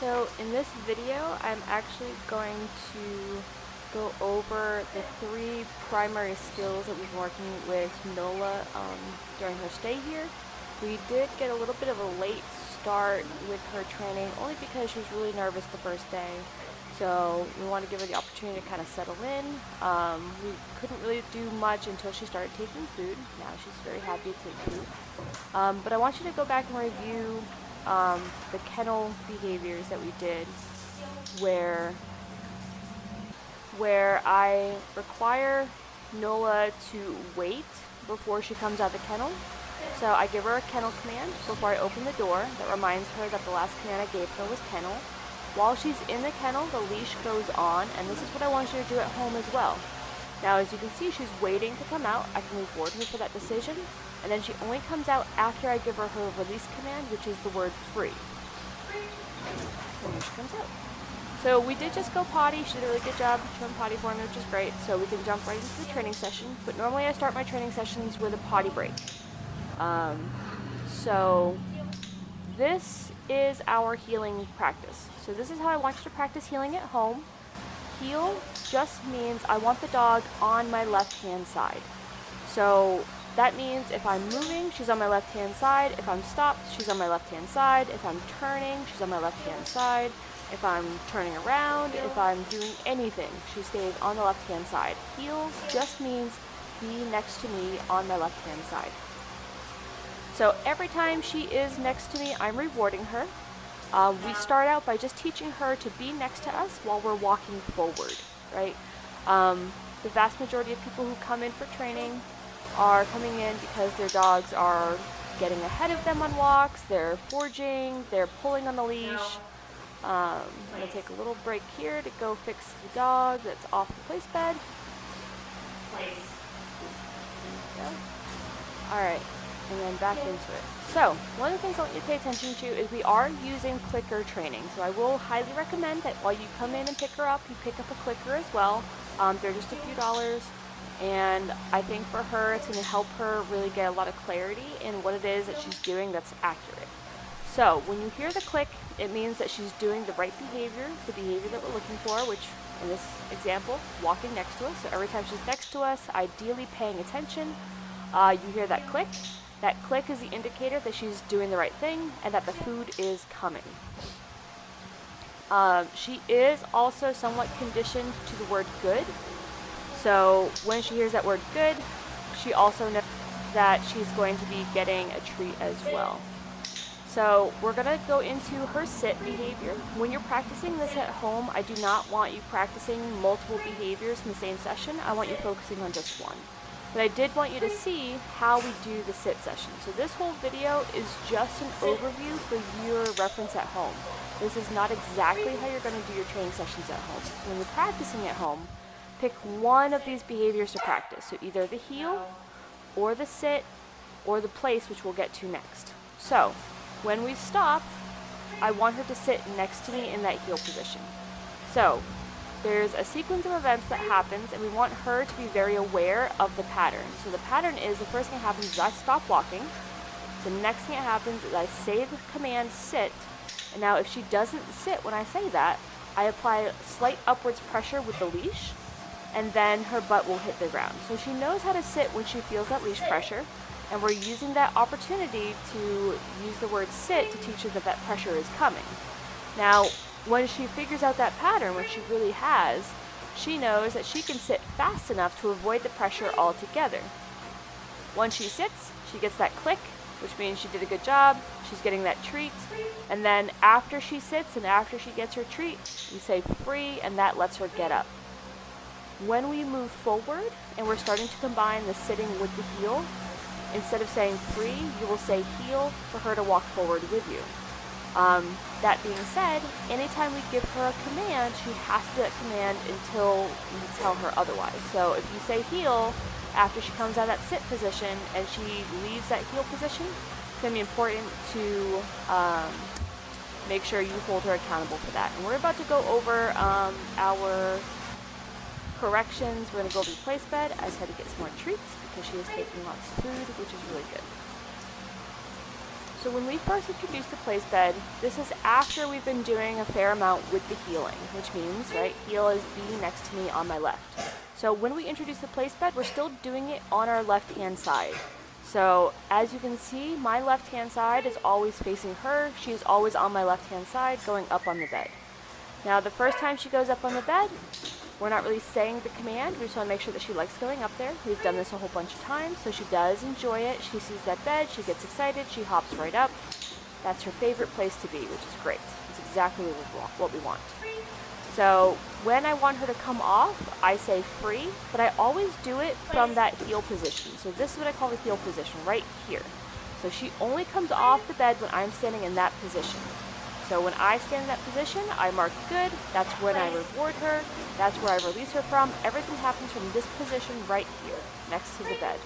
So in this video, I'm actually going to go over the 3 primary skills that we've been working with Nola during her stay here. We did get a little bit of a late start with her training, only because she was really nervous the first day. So we want to give her the opportunity to kind of settle in. We couldn't really do much until she started taking food. Now she's very happy to take food. But I want you to go back and review the kennel behaviors that we did, where I require Nola to wait before she comes out of the kennel. So I give her a kennel command before I open the door that reminds her that the last command I gave her was kennel. While she's in the kennel, the leash goes on, and this is what I want you to do at home as well. Now, as you can see, she's waiting to come out. I can reward her for that decision, and then she only comes out after I give her her release command, which is the word free. And here she comes out. So we did just go potty. She did a really good job. She went potty for me, which is great. So we can jump right into the training session. But normally I start my training sessions with a potty break. So this is our healing practice. So this is how I want you to practice healing at home. Heel just means I want the dog on my left-hand side. So that means if I'm moving, she's on my left-hand side. If I'm stopped, she's on my left-hand side. If I'm turning, she's on my left-hand side. If I'm turning around, if I'm doing anything, she stays on the left-hand side. Heel just means be next to me on my left-hand side. So every time she is next to me, I'm rewarding her. We start out by just teaching her to be next to us while we're walking forward, right? The vast majority of people who come in for training are coming in because their dogs are getting ahead of them on walks, they're foraging, they're pulling on the leash. I'm going to take a little break here to go fix the dog that's off the place bed. Alright, and then back into it. So, one of the things I want you to pay attention to is we are using clicker training. So I will highly recommend that while you come in and pick her up, you pick up a clicker as well. They're just a few dollars, and I think for her it's going to help her really get a lot of clarity in what it is that she's doing that's accurate. So when you hear the click, it means that she's doing the right behavior, the behavior that we're looking for, which in this example, walking next to us. So every time she's next to us, ideally paying attention, you hear that click. That click is the indicator that she's doing the right thing and that the food is coming. She is also somewhat conditioned to the word good. So when she hears that word good, she also knows that she's going to be getting a treat as well. So we're going to go into her sit behavior. When you're practicing this at home, I do not want you practicing multiple behaviors in the same session. I want you focusing on just one. But I did want you to see how we do the sit session. So this whole video is just an overview for your reference at home. This is not exactly how you're going to do your training sessions at home. So when you're practicing at home, pick one of these behaviors to practice. So either the heel, or the sit, or the place, which we'll get to next. So when we stop, I want her to sit next to me in that heel position. So there's a sequence of events that happens, and we want her to be very aware of the pattern. So the pattern is, the first thing that happens is I stop walking. The next thing that happens is I say the command sit, and now if she doesn't sit when I say that, I apply slight upwards pressure with the leash, and then her butt will hit the ground. So she knows how to sit when she feels that leash pressure, and we're using that opportunity to use the word sit to teach her that that pressure is coming. Now, when she figures out that pattern, which she really has, she knows that she can sit fast enough to avoid the pressure altogether. Once she sits, she gets that click, which means she did a good job, she's getting that treat, and then after she sits and after she gets her treat, we say free, and that lets her get up. When we move forward, and we're starting to combine the sitting with the heel, instead of saying free, you will say heel for her to walk forward with you. That being said, anytime we give her a command, she has to do that command until we tell her otherwise. So if you say heel after she comes out of that sit position and she leaves that heel position, it's going to be important to make sure you hold her accountable for that. And we're about to go over our corrections. We're going to go over the place bed. I just had to get some more treats because she is taking lots of food, which is really good. So when we first introduced the place bed, this is after we've been doing a fair amount with the heeling, which means, right, heel is B next to me on my left. So when we introduce the place bed, we're still doing it on our left-hand side. So as you can see, my left-hand side is always facing her. She's always on my left-hand side going up on the bed. Now the first time she goes up on the bed, we're not really saying the command. We just want to make sure that she likes going up there. We've done this a whole bunch of times, so she does enjoy it. She sees that bed, she gets excited, she hops right up. That's her favorite place to be, which is great. It's exactly what we want. So when I want her to come off, I say free, but I always do it from that heel position. So this is what I call the heel position, right here. So she only comes off the bed when I'm standing in that position. So when I stand in that position, I mark good. That's when I reward her. That's where I release her from. Everything happens from this position right here, next to the bed.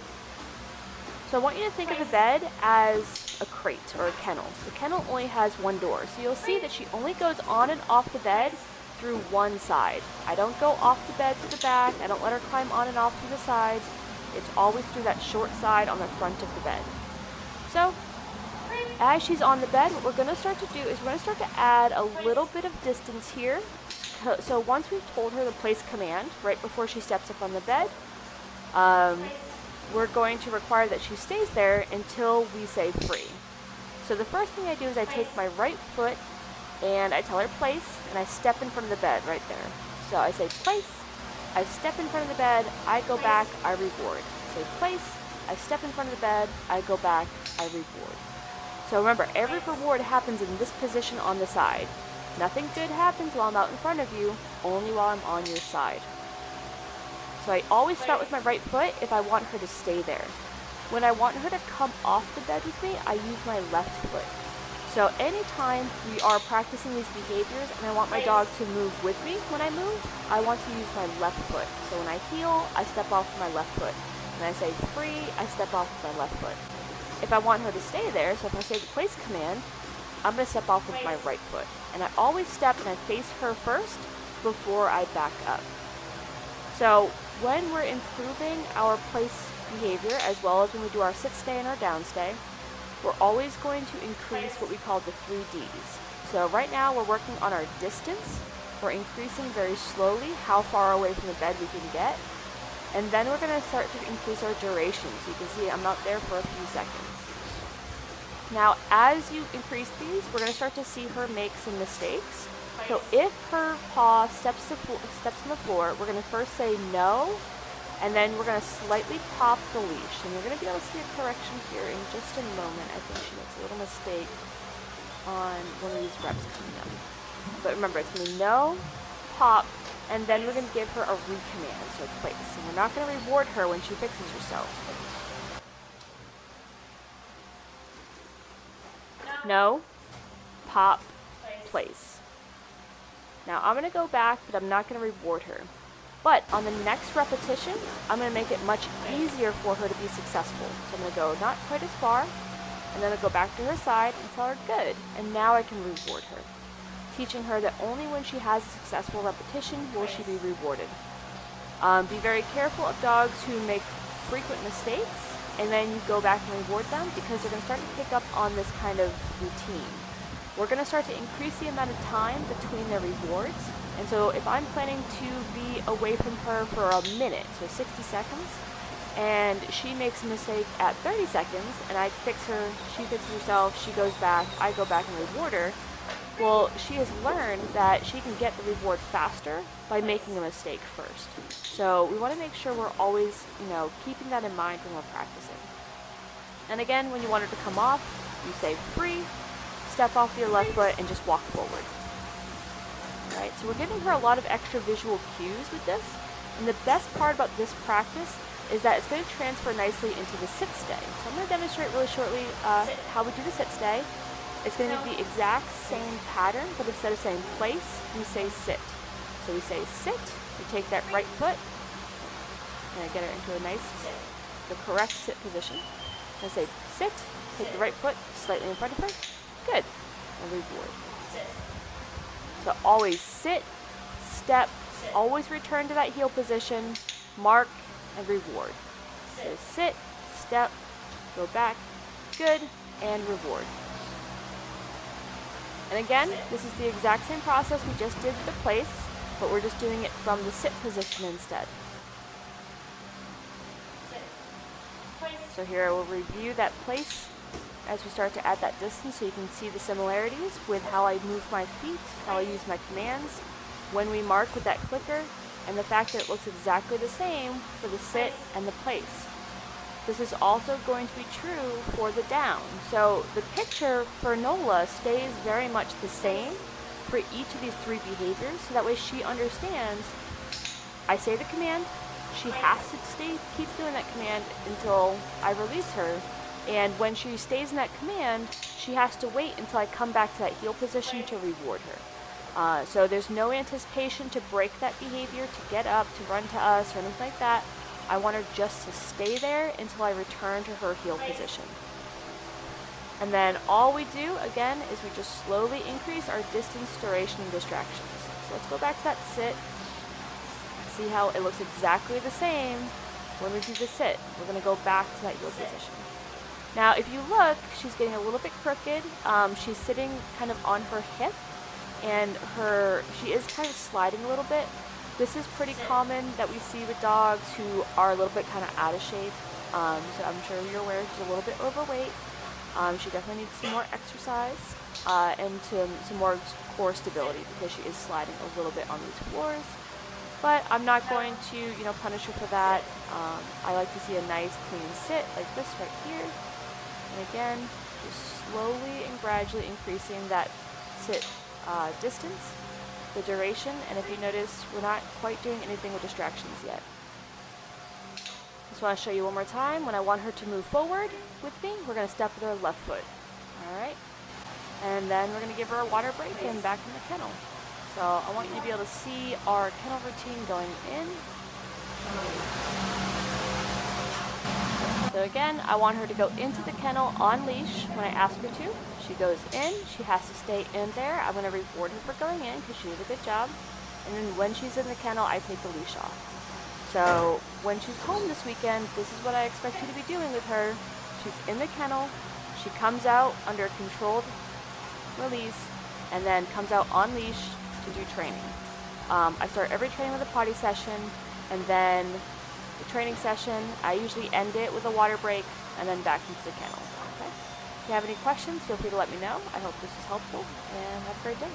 So I want you to think of the bed as a crate or a kennel. The kennel only has one door. So you'll see that she only goes on and off the bed through one side. I don't go off the bed to the back. I don't let her climb on and off through the sides. It's always through that short side on the front of the bed. So as she's on the bed, what we're going to start to do is we're going to start to add a little bit of distance here. So once we've told her the place command, right before she steps up on the bed, we're going to require that she stays there until we say free. So the first thing I do is I take my right foot and I tell her place, and I step in front of the bed right there. So I say place, I step in front of the bed, I go back, I reward. Say place, I step in front of the bed, I go back, I reward. So remember, every reward happens in this position on the side. Nothing good happens while I'm out in front of you, only while I'm on your side. So I always start with my right foot if I want her to stay there. When I want her to come off the bed with me, I use my left foot. So anytime we are practicing these behaviors and I want my dog to move with me when I move, I want to use my left foot. So when I heel, I step off with my left foot. When I say free, I step off with my left foot. If I want her to stay there, so if I say the place command, I'm going to step off with my right foot. And I always step and I face her first before I back up. So when we're improving our place behavior, as well as when we do our sit stay and our down stay, we're always going to increase what we call the 3 Ds. So right now we're working on our distance. We're increasing very slowly how far away from the bed we can get. And then we're going to start to increase our duration. So you can see I'm not there for a few seconds. Now, as you increase these, we're going to start to see her make some mistakes. So if her paw steps on the floor, we're going to first say no, and then we're going to slightly pop the leash. And you're going to be able to see a correction here in just a moment. I think she makes a little mistake on one of these reps coming up. But remember, it's going to be no, pop, and then we're going to give her a recommand, so place. And we're not going to reward her when she fixes herself. No, pop, place. Now I'm going to go back, but I'm not going to reward her. But on the next repetition, I'm going to make it much easier for her to be successful. So I'm going to go not quite as far, and then I'll go back to her side and tell her good. And now I can reward her, teaching her that only when she has a successful repetition will she be rewarded. Be very careful of dogs who make frequent mistakes and then you go back and reward them, because they're going to start to pick up on this kind of routine. We're going to start to increase the amount of time between their rewards. And so if I'm planning to be away from her for a minute, so 60 seconds, and she makes a mistake at 30 seconds, and I fix her, she fixes herself, she goes back, I go back and reward her, well, she has learned that she can get the reward faster by making a mistake first. So we want to make sure we're always, keeping that in mind when we're practicing. And again, when you want her to come off, you say free, step off your left foot, and just walk forward. Alright, so we're giving her a lot of extra visual cues with this. And the best part about this practice is that it's going to transfer nicely into the sit stay. So I'm going to demonstrate really shortly how we do the sit stay. It's going to be the exact same pattern, but instead of saying place, we say sit. So we say sit, we take that right foot, and I get her into the correct sit position. And I say sit, take the right foot slightly in front of her, good, and reward. So always sit, step, always return to that heel position, mark, and reward. So sit, step, go back, good, and reward. And again, this is the exact same process we just did with the place, but we're just doing it from the sit position instead. So here I will review that place as we start to add that distance so you can see the similarities with how I move my feet, how I use my commands, when we mark with that clicker, and the fact that it looks exactly the same for the sit and the place. This is also going to be true for the down. So the picture for Nola stays very much the same for each of these three behaviors, so that way she understands I say the command, she has to keep doing that command until I release her, and when she stays in that command, she has to wait until I come back to that heel position to reward her. So there's no anticipation to break that behavior, to get up, to run to us, or anything like that. I want her just to stay there until I return to her heel position. And then all we do, again, is we just slowly increase our distance, duration, and distractions. So let's go back to that sit. See how it looks exactly the same when we do the sit. We're going to go back to that heel position. Now, if you look, she's getting a little bit crooked. She's sitting kind of on her hip, and she is kind of sliding a little bit. This is pretty common that we see with dogs who are a little bit kind of out of shape. So I'm sure you're aware she's a little bit overweight. She definitely needs some more exercise and some more core stability because she is sliding a little bit on these floors. But I'm not going to, punish her for that. I like to see a nice clean sit like this right here. And again, just slowly and gradually increasing that sit distance, the duration, and if you notice, we're not quite doing anything with distractions yet. Just want to show you one more time. When I want her to move forward with me, we're going to step with her left foot. All right? And then we're going to give her a water break and back in the kennel. So I want you to be able to see our kennel routine going in. So again, I want her to go into the kennel on leash when I ask her to. She goes in, she has to stay in there. I'm going to reward her for going in because she did a good job. And then when she's in the kennel, I take the leash off. So when she's home this weekend, this is what I expect you to be doing with her. She's in the kennel, she comes out under a controlled release, and then comes out on leash to do training. I start every training with a potty session, and then the training session, I usually end it with a water break, and then back into the kennel. Okay? If you have any questions, feel free to let me know. I hope this is helpful, and have a great day.